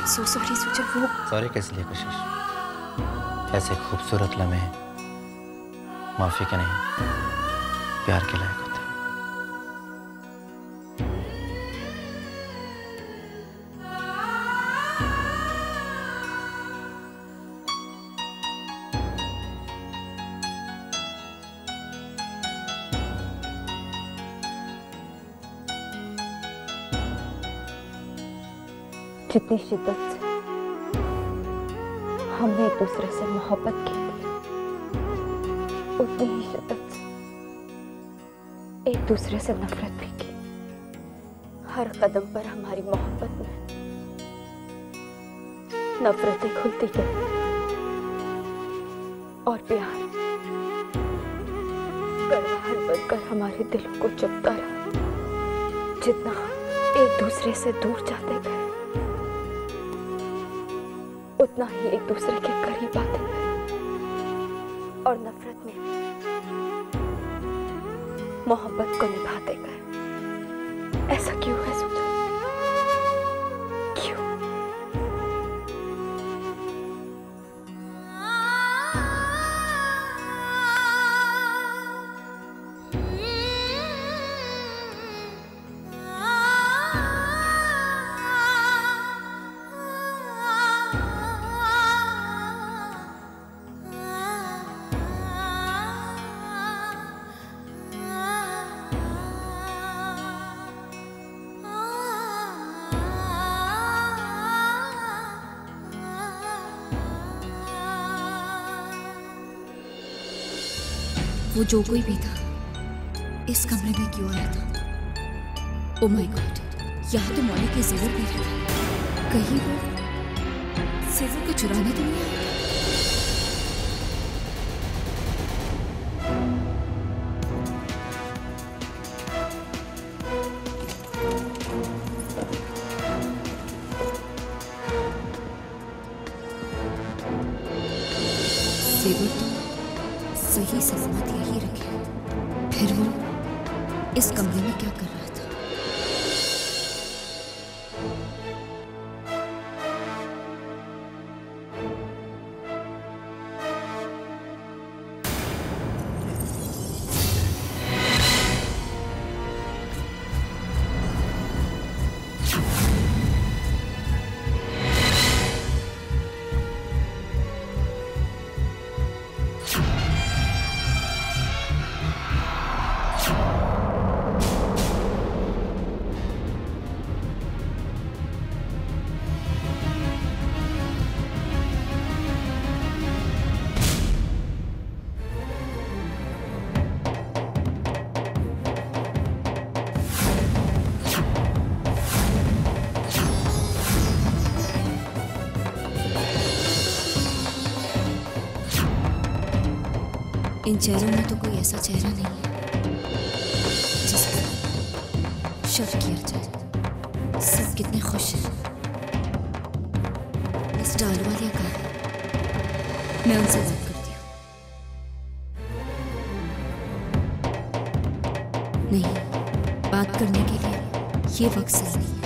I'm so sorry Sujal. वो sorry किस लिए कशिश? ऐसे खूबसूरत लम्हे माफी के नहीं प्यार के लायक होते। जितनी शिद्दत से हमने एक दूसरे से मोहब्बत की थी, उतनी ही शिद्दत से एक दूसरे से नफरत भी की। हर कदम पर हमारी मोहब्बत में नफरतें खुलती गई और प्यार कड़वाहट बनकर हमारे दिलों को चुभता रहा। जितना एक दूसरे से दूर जाते गए, उतना ही एक दूसरे के करीब आते गए और नफरत में मोहब्बत को निभाते गए। ऐसा क्यों है सुजल? क्यों? वो जो कोई भी था इस कमरे में क्यों आया था? ओ माय गॉड, यहाँ तो मौली के जेवर भी रहे। कहीं वो जेवर को चुराने तो नहीं आया? जेवर तो सही सलामत यही रखे। फिर वो इस कमरे में क्या कर रहा था? इन चेहरों में तो कोई ऐसा चेहरा नहीं है जिस पर शक किया जाए। सब कितने खुश हैं। मिस डालवालिया का है, मैं उनसे बात करती हूँ। नहीं, बात करने के लिए ये वक्त सही नहीं है।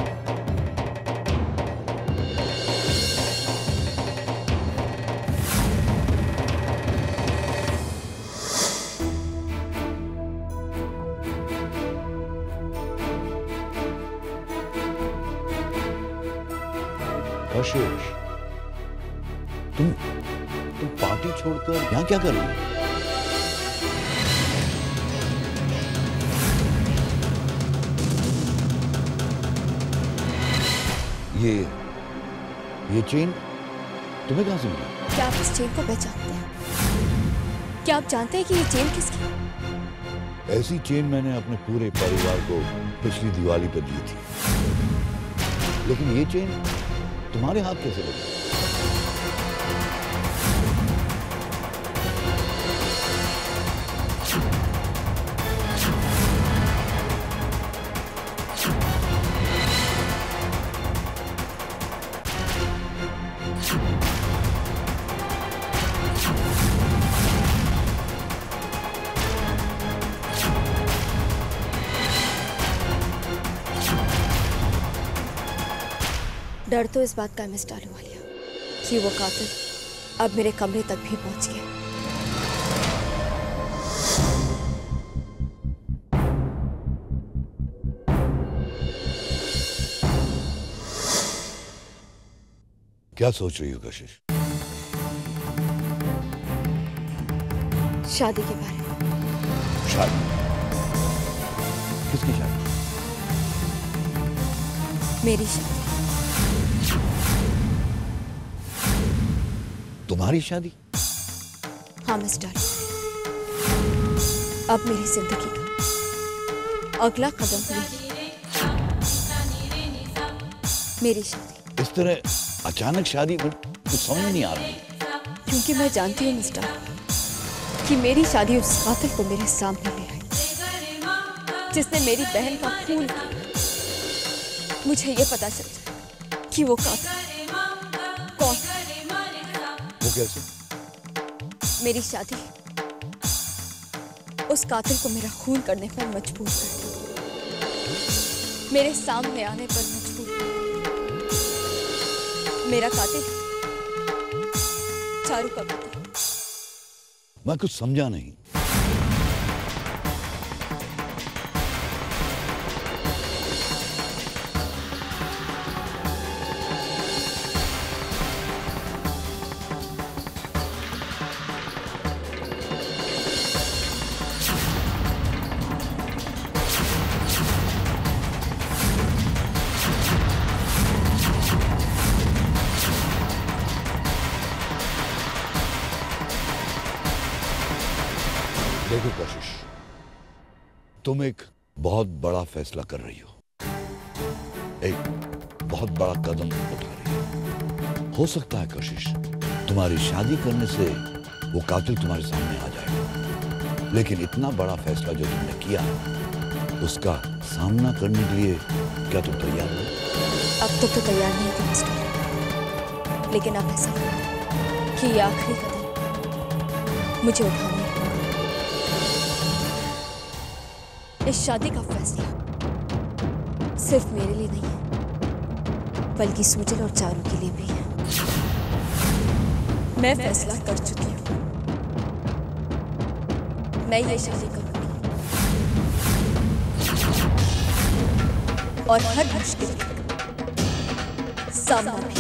कशिश, तुम पार्टी छोड़कर यहाँ क्या कर रही हो? ये चेन तुम्हें कहाँ से मिली? क्या आप इस चेन को पहचानते हैं? क्या आप जानते हैं कि ये चेन किसकी है? ऐसी चेन मैंने अपने पूरे परिवार को पिछली दिवाली पर दी थी, लेकिन ये चेन तुम्हारे हाथ कैसे लगी? डर तो इस बात का है मिस डालूवालिया कि वो कातिल अब मेरे कमरे तक भी पहुंच गया। क्या सोच रही हो कशिश? शादी के बारे में। शादी? किसकी शादी? मेरी शादी। तुम्हारी शादी? हाँ मिस डालूवालिया, अब मेरी जिंदगी का अगला कदम मेरी शादी। इस तरह अचानक शादी कुछ समझ नहीं आ रही। क्योंकि मैं जानती हूँ मिस्टर कि मेरी शादी उस कातिल को मेरे सामने ले आई जिसने मेरी बहन का खून किया। मुझे ये पता चल जाए कि वो कातिल कौन। वो कैसे? मेरी शादी उस कातिल को मेरा खून करने पर मजबूर कर दी, मेरे सामने आने पर मजबूर कर दी। मेरा कातिल चारू का कातिल। मैं कुछ समझा नहीं। देखो कशिश, तुम एक बहुत बड़ा फैसला कर रही हो, एक बहुत बड़ा कदम उठा रही हो सकता है कशिश तुम्हारी शादी करने से वो कातिल तुम्हारे सामने आ जाएगा, लेकिन इतना बड़ा फैसला जो तुमने किया उसका सामना करने के लिए क्या तुम तैयार हो? अब तक तो तैयार नहीं थी मिस्टर, लेकिन अब ऐसा कि ये आखिरी कदम मुझे उठाना है। इस शादी का फैसला सिर्फ मेरे लिए नहीं है, बल्कि सुजल और चारू के लिए भी है। मैं फैसला कर चुकी हूँ, मैं ये शादी करूंगी और हर मुश्किल का सामना भी।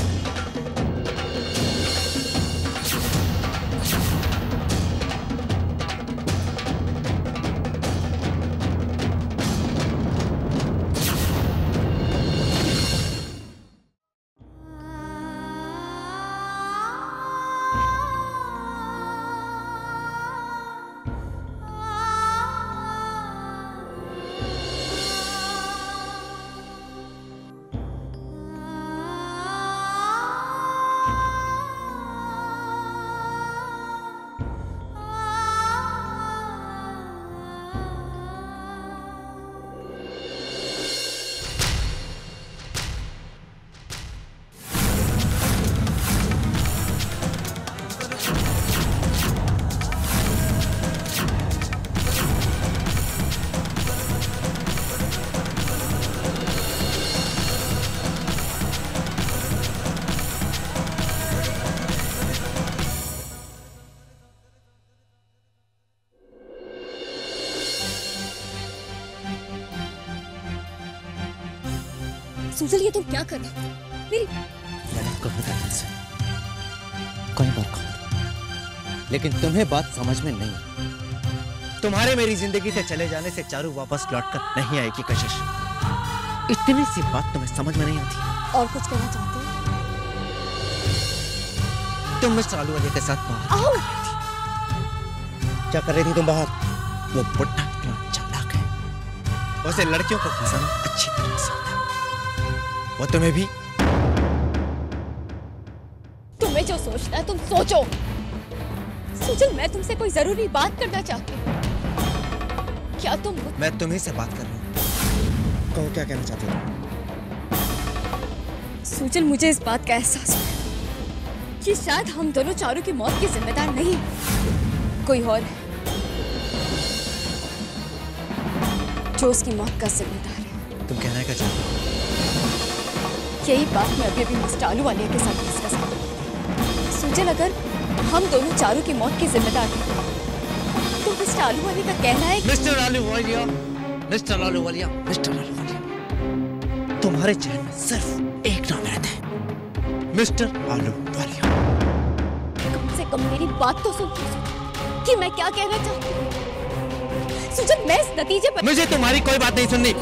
सुजल, ये तुम क्या कर रहे हो? मेरी मैंने कहा था तुमसे कई बार कहा, लेकिन तुम्हें बात समझ में नहीं। तुम्हारे मेरी जिंदगी से चले जाने से चारू वापस लौटकर नहीं आएगी कशिश। इतनी सी बात तुम्हें समझ में नहीं आती। और कुछ कहना चाहते हो? तुम मिस्टर आलूवालिया के साथ बाहर आओ। क्या कर रही थी तुम बाहर? वो बुढ़ा इतना चालाक है, उसे लड़कियों को फंसाना अच्छी तरह से आता है। वो तुम्हें भी। तुम्हें जो सोचना है तुम सोचो। सुजल, मैं तुमसे कोई जरूरी बात करना चाहती हूँ। क्या तुम? मैं तुम्हीं से बात कर रहा हूँ। कहो, क्या कहना चाहते हो? सुजल, मुझे इस बात का एहसास है कि शायद हम दोनों चारू की मौत के जिम्मेदार नहीं, कोई और है जो उसकी मौत का जिम्मेदार है। तुम कहना क्या चाहते हो? यही बात मैं अभी मिस्टर आलूवालिया के साथ डिस्कस कर रही थी। सुजल, अगर हम दोनों चारू की मौत के जिम्मेदार हैं तो मिस्टर आलूवालिया का कहना है mister Ahluwalia, mister Ahluwalia, mister Ahluwalia, तुम्हारे चेहरे में सिर्फ एक नाम रहता है, मिस्टर आलूवालिया। कम से कम मेरी बात तो सुन कि मैं क्या कहना चाहती हूँ। सुजल, मैं इस नतीजे पर मुझे तुम्हारी कोई बात नहीं सुननी।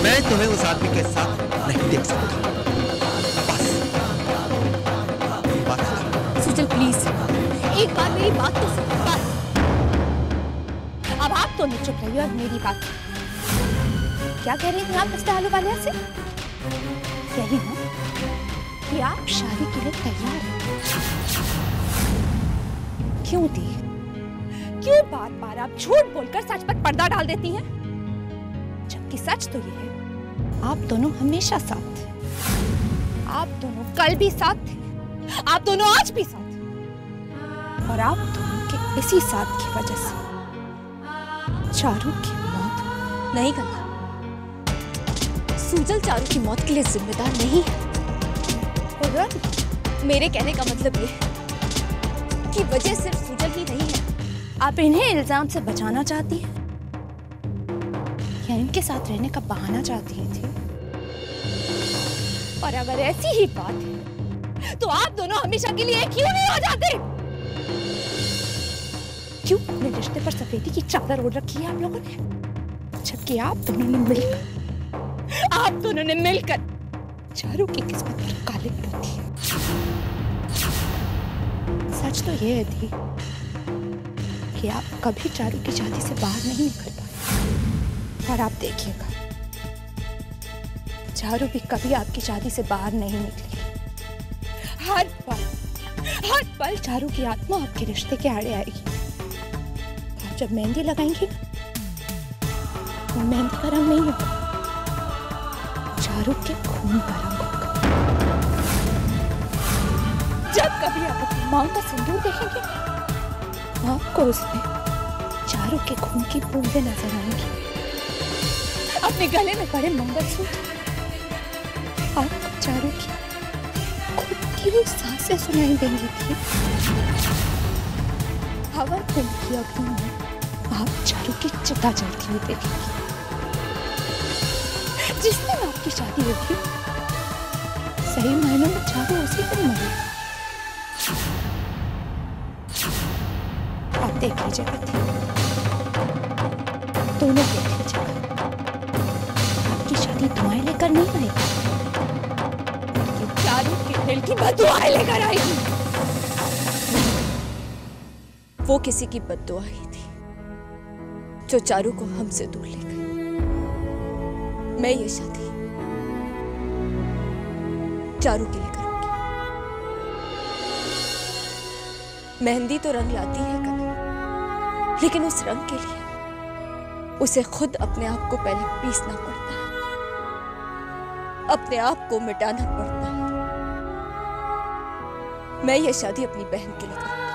मैं तुम्हें उस आदमी के साथ नहीं देख सकता। बस सुजल प्लीज एक बार मेरी बात तो सुन। अब आप तो नहीं चुप रही हो और मेरी बात क्या कह रही थी आप मिस्टर आलूवालिया से? यही ना कि आप शादी के लिए तैयार हैं। क्यों दी? क्यों बार बार आप झूठ बोलकर सच पर पर्दा डाल देती हैं? जबकि सच तो ये है आप दोनों हमेशा साथ थे। आप दोनों कल भी साथ थे, आप दोनों आज भी साथ हैं। और आप दोनों के इसी साथ की वजह से चारू की मौत नहीं करना। सुजल चारू की मौत के लिए जिम्मेदार नहीं है। और मेरे कहने का मतलब ये है कि वजह सिर्फ सुजल ही नहीं है। आप इन्हें इल्जाम से बचाना चाहती हैं या इनके साथ रहने का बहाना चाहती थी? और अगर ऐसी ही बात है तो आप दोनों हमेशा के लिए क्यों नहीं हो जाते? क्यों अपने रिश्ते पर सफेदी की चादर ओढ़ रखी है आप लोगों ने? जबकि आप दोनों ने मिलकर चारू की किस्मत पर काले पोती है। सच तो ये है दी कि आप कभी चारू की शादी से बाहर नहीं निकल पाए। और आप देखिएगा चारू भी कभी आपकी शादी से बाहर नहीं निकली। हर पल चारू की आत्मा आपके रिश्ते के आड़े आएगी। आप जब मेहंदी लगाएंगी वो मेहंदी का रंग नहीं होगा, चारू के खून का रंग होगा। जब कभी आप अपनी मांग का सिंदूर देखेंगे आपको उसमें चारू के खून की बूंदें नजर आएंगी। अपने गले में पड़े मंगलसूत्र आपको चारू की खुद की वो सांसें सुनाई देंगी थी। हवन कुंड की अग्नि में आप चारू की चिता जलती हुई देखेंगी। जिस दिन आपकी शादी होगी सही मायनों में चारू उसी दिन मरेगी। आप देख लीजिएगा, दोनों देख लीजिएगा। आपकी शादी दुआएं लेकर नहीं आएगी, चारू के दिल की बददुआएं लेकर आएगी। वो किसी की बददुआ ही थी जो चारू को हमसे दूर ले गई। मैं ये शादी चारू के लिए करूंगी। मेहंदी तो रंग लाती है कभी, लेकिन उस रंग के लिए उसे खुद अपने आप को पहले पीसना पड़ता है, अपने आप को मिटाना पड़ता है। मैं ये शादी अपनी बहन के लिए करूंगी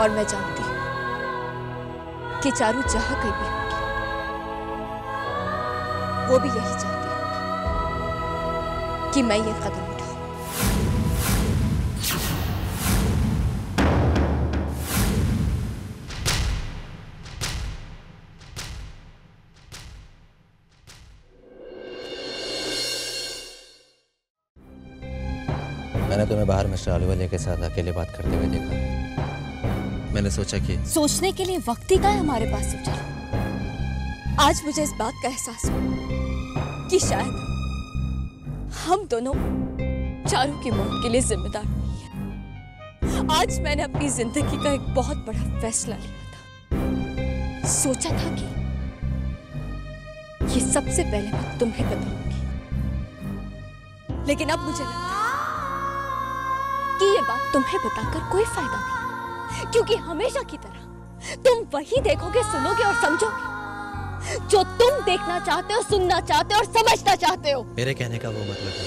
और मैं जानती हूं कि चारू जहां कहीं भी होगी वो भी यही चाहती होगी कि मैं ये कदम उठाऊं। मैंने तुम्हें बाहर मिस्टर आलूवालिया के साथ अकेले बात करते हुए देखा। मैंने सोचा कि सोचने के लिए वक्त ही का है हमारे पास सुजल। आज मुझे इस बात का एहसास हुआ कि शायद हम दोनों चारू की मौत के लिए जिम्मेदार नहीं हैं। आज मैंने अपनी जिंदगी का एक बहुत बड़ा फैसला लिया था। सोचा था कि ये सबसे पहले मैं तुम्हें बताऊंगी, लेकिन अब मुझे लगता है कि ये बात तुम्हें बताकर कोई फायदा नहीं, क्योंकि हमेशा की तरह तुम वही देखोगे, सुनोगे और समझोगे जो तुम देखना चाहते हो, सुनना चाहते हो और समझना चाहते हो। मेरे कहने का वो मतलब है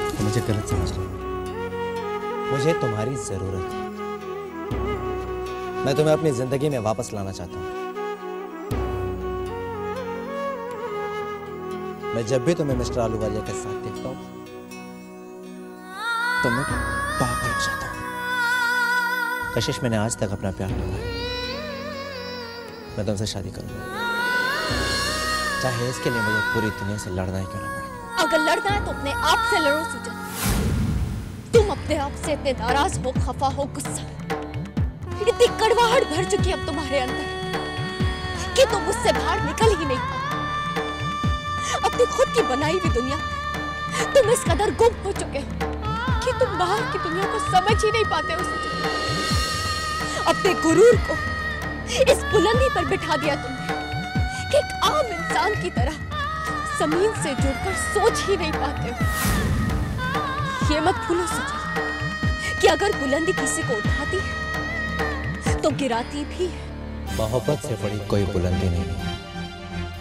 तो मुझे गलत समझ लो। मुझे तुम्हारी जरूरत है। मैं तुम्हें अपनी जिंदगी में वापस लाना चाहता हूं। मैं जब भी तुम्हें मिस्टर आलूवालिया के साथ देखता हूँ तो मैं पागल हो जाता हूँ। कशिश, मैंने आज तक अपना प्यार निभाया। मैं तुमसे शादी करूंगा, चाहे इसके लिए मुझे पूरी दुनिया से लड़ना ही क्यों ना पड़े। अगर लड़ना है तो अपने आप से लड़ो सुजन। तुम अपने आप से इतने नाराज हो, खफा हो, गुस्सा, इतनी कड़वाहट भर चुकी है अब तुम्हारे अंदर कि तुम उससे बाहर निकल ही नहीं पाते। अपनी खुद की बनाई हुई दुनिया तुम इस कदर गुम हो चुके कि तुम बाहर की दुनिया को समझ ही नहीं पाते हो सुजन। अपने गुरूर को इस बुलंदी पर बिठा दिया तुमने कि एक आम इंसान की तरह जमीन से जुड़कर सोच ही नहीं पाते हो। ये मत भूलो सुजन कि अगर बुलंदी किसी को उठाती है तो गिराती भी है। मोहब्बत से बड़ी कोई बुलंदी नहीं है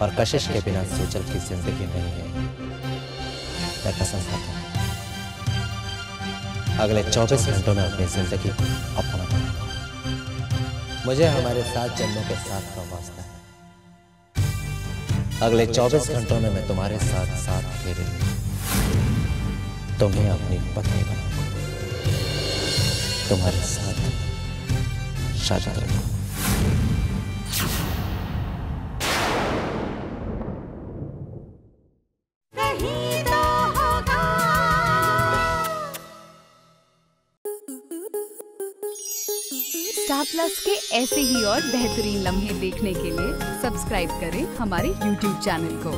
और कशिश के बिना सोचल की जिंदगी नहीं है। मैं कसम खाता हूं, अगले 24 घंटों में अपनी जिंदगी को अपना बनाऊंगा। मुझे हमारे साथ चलने के साथ का वास्ता है। अगले 24 घंटों में मैं तुम्हारे साथ साथ फेरे तुम्हें अपनी पत्नी बनाऊंगा, तुम्हारे साथ शादी करूंगा। स्टार प्लस के ऐसे ही और बेहतरीन लम्हे देखने के लिए सब्सक्राइब करें हमारे YouTube चैनल को।